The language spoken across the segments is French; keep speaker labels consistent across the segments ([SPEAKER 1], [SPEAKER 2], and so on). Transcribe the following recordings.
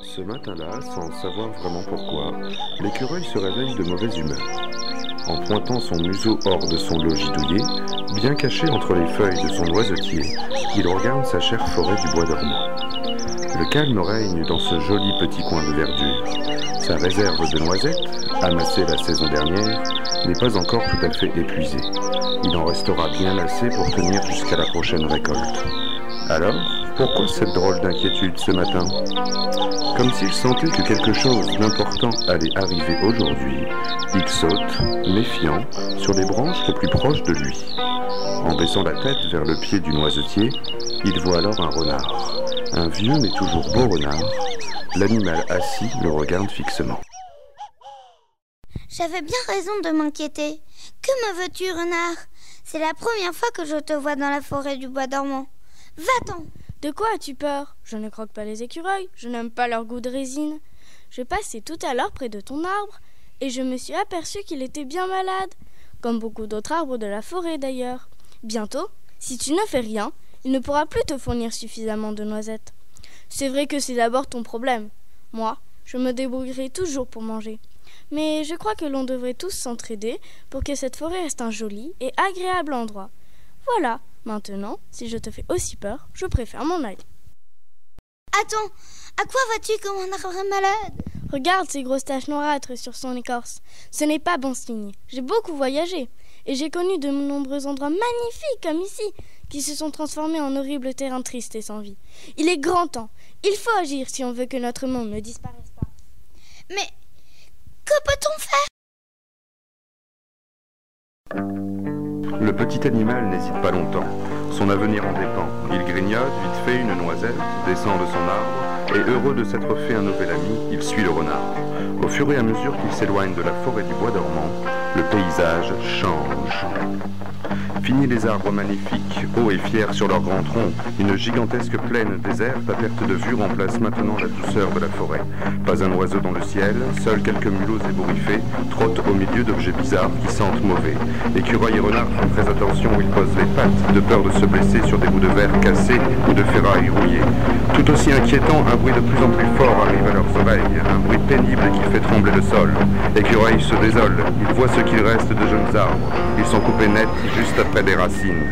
[SPEAKER 1] Ce matin-là, sans savoir vraiment pourquoi, l'écureuil se réveille de mauvaise humeur. En pointant son museau hors de son logis douillet, bien caché entre les feuilles de son noisetier, il regarde sa chère forêt du bois dormant. Le calme règne dans ce joli petit coin de verdure. Sa réserve de noisettes, amassée la saison dernière, n'est pas encore tout à fait épuisée. Il en restera bien assez pour tenir jusqu'à la prochaine récolte. Alors, pourquoi cette drôle d'inquiétude ce matin ? Comme s'il sentait que quelque chose d'important allait arriver aujourd'hui, il saute, méfiant, sur les branches les plus proches de lui. En baissant la tête vers le pied du noisetier, il voit alors un renard. Un vieux mais toujours beau renard. L'animal assis le regarde fixement.
[SPEAKER 2] J'avais bien raison de m'inquiéter. Que me veux-tu, renard ? C'est la première fois que je te vois dans la forêt du bois dormant. Va-t'en !
[SPEAKER 3] De quoi as-tu peur ? Je ne croque pas les écureuils, je n'aime pas leur goût de résine. Je passais tout à l'heure près de ton arbre, et je me suis aperçu qu'il était bien malade, comme beaucoup d'autres arbres de la forêt d'ailleurs. Bientôt, si tu ne fais rien, il ne pourra plus te fournir suffisamment de noisettes. C'est vrai que c'est d'abord ton problème. Moi, je me débrouillerai toujours pour manger. Mais je crois que l'on devrait tous s'entraider pour que cette forêt reste un joli et agréable endroit. Voilà, maintenant, si je te fais aussi peur, je préfère m'en aller.
[SPEAKER 2] Attends, à quoi vas-tu comme un arbre malade ?
[SPEAKER 3] Regarde ces grosses taches noirâtres sur son écorce. Ce n'est pas bon signe. J'ai beaucoup voyagé et j'ai connu de nombreux endroits magnifiques comme ici, qui se sont transformés en horribles terrains tristes et sans vie. Il est grand temps. Il faut agir si on veut que notre monde ne disparaisse pas.
[SPEAKER 2] Mais que peut-on faire ?
[SPEAKER 1] Le petit animal n'hésite pas longtemps. Son avenir en dépend. Il grignote vite fait une noisette, descend de son arbre, et heureux de s'être fait un nouvel ami, il suit le renard. Au fur et à mesure qu'il s'éloigne de la forêt du bois dormant, le paysage change. Fini les arbres magnifiques, hauts et fiers sur leurs grands troncs, une gigantesque plaine déserte à perte de vue remplace maintenant la douceur de la forêt. Pas un oiseau dans le ciel, seuls quelques mulots ébouriffés trottent au milieu d'objets bizarres qui sentent mauvais. Écureuils et renards font très attention où ils posent les pattes, de peur de se blesser sur des bouts de verre cassés ou de ferrailles rouillées. Tout aussi inquiétant, un bruit de plus en plus fort arrive à leurs oreilles, un bruit pénible qui fait trembler le sol. Écureuil se désole, il voit ce qu'il reste de jeunes arbres. Ils sont coupés net juste après des racines.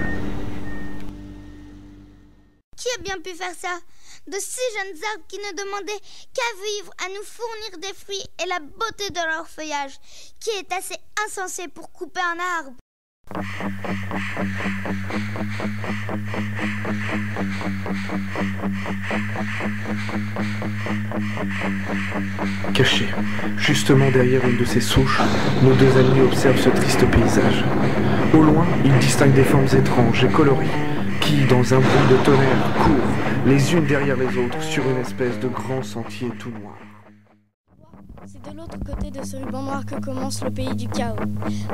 [SPEAKER 2] Qui a bien pu faire ça ? De si jeunes arbres qui ne demandaient qu'à vivre, à nous fournir des fruits et la beauté de leur feuillage, qui est assez insensé pour couper un arbre.
[SPEAKER 4] Cachés, justement derrière une de ces souches, nos deux amis observent ce triste paysage. Au loin, ils distinguent des formes étranges et colorées, qui, dans un bruit de tonnerre, courent, les unes derrière les autres, sur une espèce de grand sentier tout noir.
[SPEAKER 3] C'est de l'autre côté de ce ruban noir que commence le pays du chaos.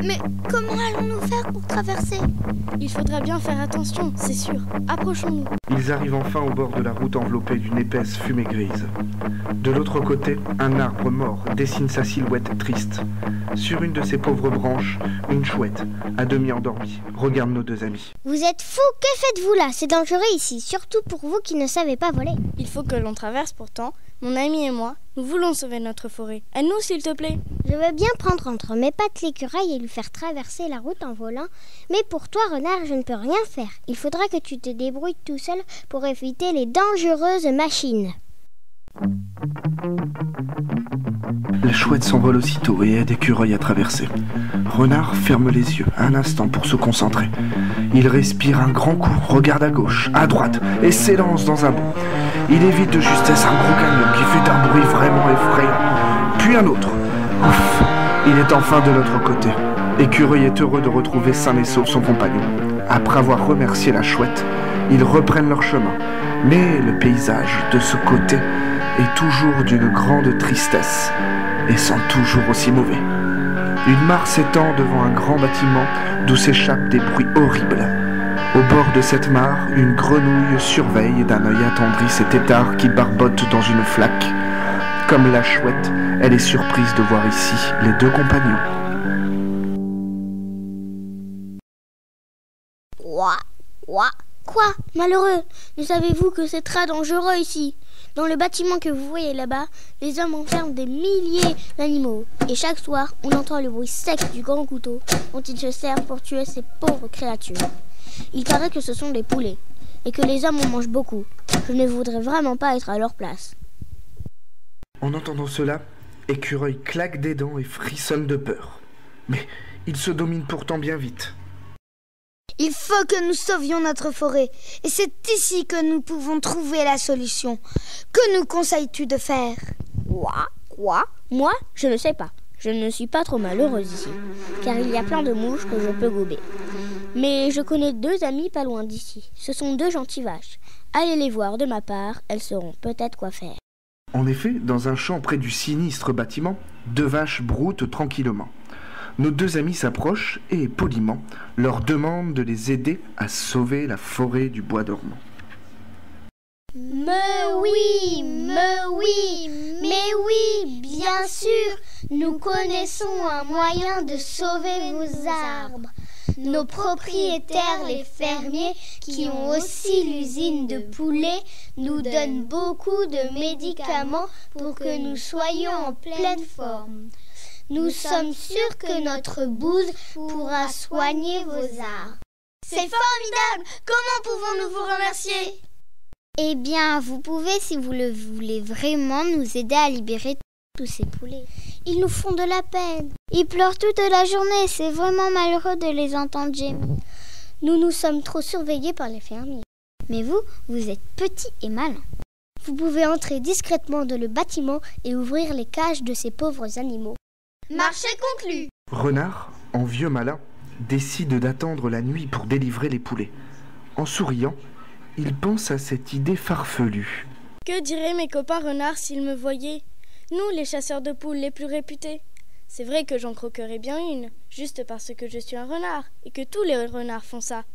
[SPEAKER 2] Mais comment allons-nous faire pour traverser ?
[SPEAKER 3] Il faudra bien faire attention, c'est sûr. Approchons-nous.
[SPEAKER 4] Ils arrivent enfin au bord de la route enveloppée d'une épaisse fumée grise. De l'autre côté, un arbre mort dessine sa silhouette triste. Sur une de ses pauvres branches, une chouette, à demi endormie, regarde nos deux amis.
[SPEAKER 5] Vous êtes fous, que faites-vous là ? C'est dangereux ici, surtout pour vous qui ne savez pas voler.
[SPEAKER 3] Il faut que l'on traverse pourtant. Mon ami et moi, nous voulons sauver notre forêt. Aide-nous, s'il te plaît.
[SPEAKER 5] Je veux bien prendre entre mes pattes l'écureuil et lui faire traverser la route en volant, mais pour toi, renard, je ne peux rien faire. Il faudra que tu te débrouilles tout seul pour éviter les dangereuses machines.
[SPEAKER 4] La chouette s'envole aussitôt et aide écureuil à traverser. Renard ferme les yeux un instant pour se concentrer. Il respire un grand coup, regarde à gauche, à droite et s'élance dans un bond. Il évite de justesse un gros camion qui fait un bruit vraiment effrayant. Puis un autre. Ouf, il est enfin de l'autre côté. Écureuil est heureux de retrouver sain et sauf son compagnon. Après avoir remercié la chouette, ils reprennent leur chemin. Mais le paysage de ce côté est toujours d'une grande tristesse et sent toujours aussi mauvais. Une mare s'étend devant un grand bâtiment d'où s'échappent des bruits horribles. Au bord de cette mare, une grenouille surveille d'un œil attendri ces têtards qui barbotent dans une flaque. Comme la chouette, elle est surprise de voir ici les deux compagnons.
[SPEAKER 2] Ouah, ouah,
[SPEAKER 5] Quoi, malheureux? Ne savez-vous que c'est très dangereux ici? Dans le bâtiment que vous voyez là-bas, les hommes enferment des milliers d'animaux. Et chaque soir, on entend le bruit sec du grand couteau dont ils se servent pour tuer ces pauvres créatures. Il paraît que ce sont des poulets, et que les hommes en mangent beaucoup. Je ne voudrais vraiment pas être à leur place.
[SPEAKER 4] En entendant cela, Écureuil claque des dents et frissonne de peur. Mais il se domine pourtant bien vite.
[SPEAKER 2] Il faut que nous sauvions notre forêt, et c'est ici que nous pouvons trouver la solution. Que nous conseilles-tu de faire?
[SPEAKER 5] Quoi? Moi, je ne sais pas. Je ne suis pas trop malheureuse ici, car il y a plein de mouches que je peux gober. Mais je connais 2 amis pas loin d'ici. Ce sont 2 gentilles vaches. Allez les voir de ma part, elles sauront peut-être quoi faire.
[SPEAKER 4] En effet, dans un champ près du sinistre bâtiment, 2 vaches broutent tranquillement. Nos 2 amis s'approchent et, poliment, leur demandent de les aider à sauver la forêt du bois dormant.
[SPEAKER 5] Mais oui, bien sûr, nous connaissons un moyen de sauver vos arbres. Nos propriétaires, les fermiers, qui ont aussi l'usine de poulets, nous donnent beaucoup de médicaments pour que nous soyons en pleine forme. Nous sommes sûrs que notre bouse pourra soigner vos arbres.
[SPEAKER 2] C'est formidable! Comment pouvons-nous vous remercier?
[SPEAKER 5] Eh bien, vous pouvez, si vous le voulez vraiment, nous aider à libérer tous ces poulets. Ils nous font de la peine. Ils pleurent toute la journée. C'est vraiment malheureux de les entendre gémir. Nous sommes trop surveillés par les fermiers. Mais vous êtes petits et malins. Vous pouvez entrer discrètement dans le bâtiment et ouvrir les cages de ces pauvres animaux.
[SPEAKER 2] Marché conclu!
[SPEAKER 4] Renard, en vieux malin, décide d'attendre la nuit pour délivrer les poulets. En souriant, il pense à cette idée farfelue.
[SPEAKER 3] Que diraient mes copains renards s'ils me voyaient? Nous, les chasseurs de poules les plus réputés. C'est vrai que j'en croquerais bien une, juste parce que je suis un renard, et que tous les renards font ça.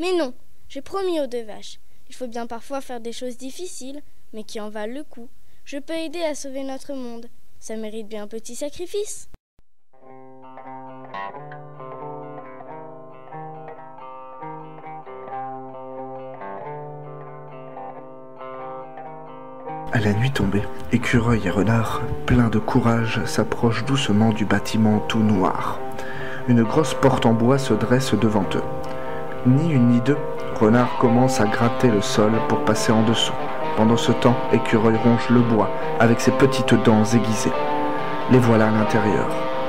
[SPEAKER 3] Mais non, j'ai promis aux 2 vaches. Il faut bien parfois faire des choses difficiles, mais qui en valent le coup. Je peux aider à sauver notre monde. Ça mérite bien un petit sacrifice.
[SPEAKER 4] À la nuit tombée, Écureuil et Renard, pleins de courage, s'approchent doucement du bâtiment tout noir. Une grosse porte en bois se dresse devant eux. Ni une ni deux, Renard commence à gratter le sol pour passer en dessous. Pendant ce temps, Écureuil ronge le bois avec ses petites dents aiguisées. Les voilà à l'intérieur.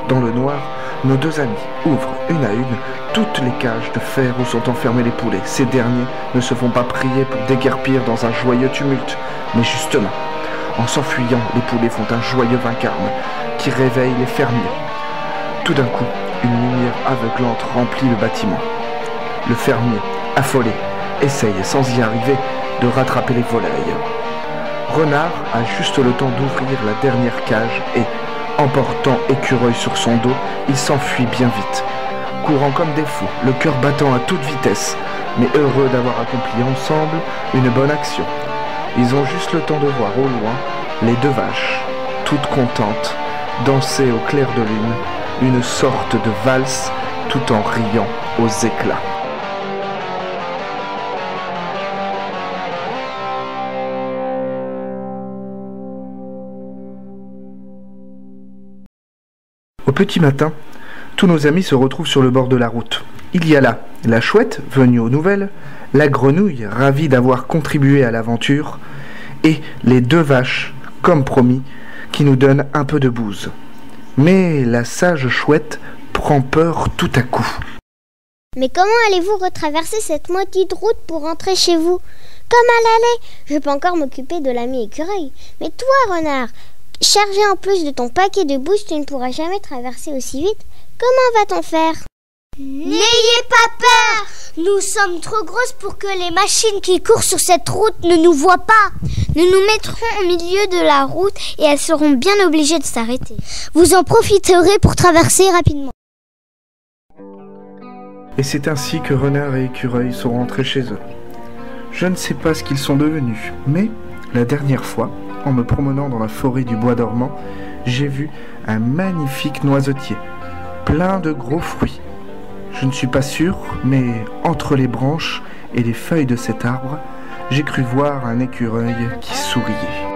[SPEAKER 4] Dans le noir, nos 2 amis ouvrent une à une toutes les cages de fer où sont enfermés les poulets. Ces derniers ne se font pas prier pour déguerpir dans un joyeux tumulte, mais justement, en s'enfuyant, les poulets font un joyeux vacarme qui réveille les fermiers. Tout d'un coup, une lumière aveuglante remplit le bâtiment. Le fermier, affolé, essaye, sans y arriver, de rattraper les volailles. Renard a juste le temps d'ouvrir la dernière cage et, emportant Écureuil sur son dos, il s'enfuit bien vite, courant comme des fous, le cœur battant à toute vitesse, mais heureux d'avoir accompli ensemble une bonne action. Ils ont juste le temps de voir au loin les 2 vaches, toutes contentes, danser au clair de lune, une sorte de valse tout en riant aux éclats. Au petit matin, tous nos amis se retrouvent sur le bord de la route. Il y a là la chouette, venue aux nouvelles, la grenouille, ravie d'avoir contribué à l'aventure, et les 2 vaches, comme promis, qui nous donnent un peu de bouse. Mais la sage chouette prend peur tout à coup.
[SPEAKER 5] Mais comment allez-vous retraverser cette maudite route pour rentrer chez vous? Comme à l'aller, je peux encore m'occuper de l'ami Écureuil. Mais toi, Renard, chargé en plus de ton paquet de bouse, tu ne pourras jamais traverser aussi vite. Comment va-t-on faire?
[SPEAKER 2] N'ayez pas peur!
[SPEAKER 5] Nous sommes trop grosses pour que les machines qui courent sur cette route ne nous voient pas. Nous nous mettrons au milieu de la route et elles seront bien obligées de s'arrêter. Vous en profiterez pour traverser rapidement.
[SPEAKER 4] Et c'est ainsi que Renard et Écureuil sont rentrés chez eux. Je ne sais pas ce qu'ils sont devenus, mais la dernière fois, en me promenant dans la forêt du bois dormant, j'ai vu un magnifique noisetier, plein de gros fruits. Je ne suis pas sûr, mais entre les branches et les feuilles de cet arbre, j'ai cru voir un écureuil qui souriait.